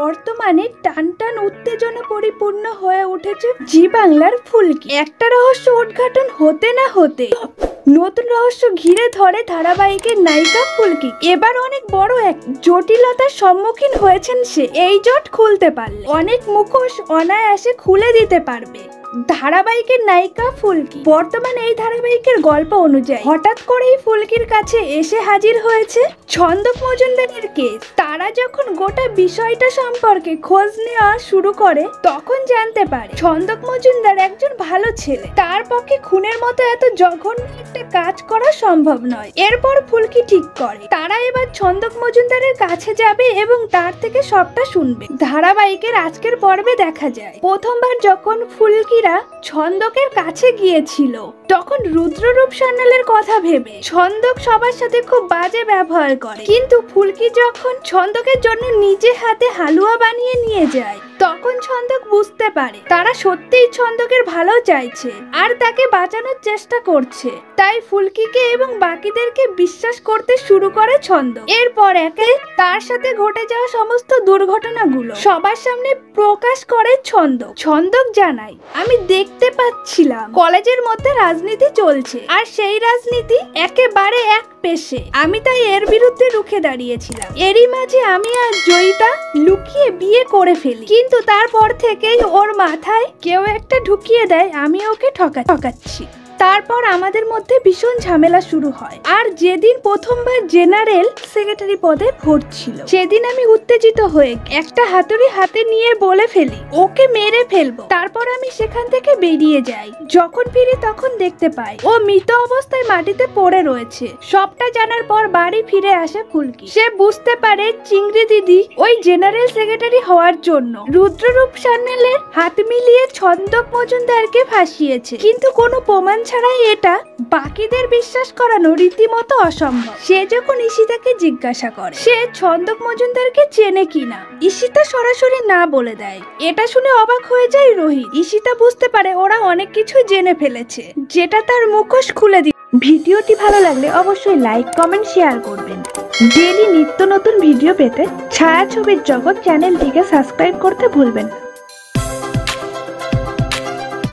বর্তমানে টানটান উত্তেজনা পরিপূর্ণ হয়ে উঠেছে জি বাংলার ফুলকি। একটা রহস্য উদ্ঘাটন হতে না হতে নতুন রহস্য ঘিরে ধরে ধারাবাহিকের নায়িকা ফুলকি। এবার অনেক বড় এক জটিলতার সম্মুখীন হয়েছেন সে। এই জট খুলতে পারলে অনেক মুখোশ অনায়াসে খুলে দিতে পারবে ধারাবাহিকের নায়িকা ফুলকি। বর্তমানে এই ধারাবাহিকের গল্প অনুযায়ী হঠাৎ করেই ফুলকির কাছে এসে হাজির হয়েছে ছন্দক মজুমদারের কেস। তারা যখন গোটা বিষয়টা সম্পর্কে খোঁজ নেওয়া শুরু করে তখন জানতে পারে ছন্দক মজুমদার একজন ভালো ছেলে, তার পক্ষে খুনের মতো এত জঘন্য একটা কাজ করা সম্ভব নয়। এরপর ফুলকি ঠিক করে তারা এবার ছন্দক মজুমদারের কাছে যাবে এবং তার থেকে সবটা শুনবে। ধারাবাহিকের আজকের পর্বে দেখা যায় প্রথমবার যখন ফুলকি ছন্দকের কাছে গিয়েছিল তখন রুদ্ররূপ সান্যালের কথা ভেবে ছন্দক সবার সাথে খুব বাজে ব্যবহার করে, কিন্তু ফুলকি যখন ছন্দকের জন্য নিজে হাতে হালুয়া বানিয়ে নিয়ে যায় তখন ছন্দক বুঝতে পারে তারা সত্যিই ছন্দকের ভালো চাইছে আর তাকে বাঁচানোর চেষ্টা করছে। তাই ফুলকিকে এবং বাকিদেরকে বিশ্বাস করতে শুরু করে ছন্দক। এরপর একে তার সাথে ঘটে যাওয়া সমস্ত দুর্ঘটনাগুলো সবার সামনে প্রকাশ করে ছন্দক। ছন্দক জানায়, আমি দেখতে পাচ্ছিলাম কলেজের মধ্যে রাজনীতি চলছে আর সেই রাজনীতি একেবারে এক পেশে। আমি তাই এর বিরুদ্ধে রুখে দাঁড়িয়েছিলাম। এরই মাঝে আমি আর জয়িতা লুকিয়ে বিয়ে করে ফেলি, কিন্তু তারপর থেকেই ওর মাথায় কেউ একটা ঢুকিয়ে দেয় আমি ওকে ঠকাচ্ছি। তারপর আমাদের মধ্যে ভীষণ ঝামেলা শুরু হয়। আর যেদিন প্রথমবার জেনারেল সেক্রেটারি পদে ভোট ছিল সেদিন আমি উত্তেজিত হয়ে একটা হাতুড়ি হাতে নিয়ে বলে ফেলি ওকে মেরে ফেলবো। তারপর আমি সেখান থেকে বেরিয়ে যাই। যখন ফিরি তখন দেখতে পাই ও মৃত অবস্থায় মাটিতে পড়ে রয়েছে। সবটা জানার পর বাড়ি ফিরে আসে ফুলকি। সে বুঝতে পারে চিংড়ি দিদি ওই জেনারেল সেক্রেটারি হওয়ার জন্য রুদ্ররূপ সান্যালের হাত মিলিয়ে ছন্দক মজুমদারকে ফাঁসিয়েছে, কিন্তু কোনো প্রমাণ ছাড়াই এটা বাকিদের বিশ্বাস করানো রীতিমতো অসম্ভব। সে যখন ঈশিতাকে জিজ্ঞাসা করে সে ছন্দক মজুমদারকে চেনে কিনা, ঈশিতা সরাসরি না বলে দেয়। এটা শুনে অবাক হয়ে যায় রোহিত। ঈশিতা বুঝতে পারে ওরা অনেক কিছু জেনে ফেলেছে যেটা তার মুখোশ খুলে দিচ্ছে। ভিডিওটি ভালো লাগলে অবশ্যই লাইক, কমেন্ট, শেয়ার করবেন। ডেইলি নিত্য নতুন ভিডিও পেতে ছায়াছবির জগৎ চ্যানেলটিকে সাবস্ক্রাইব করতে ভুলবেন না।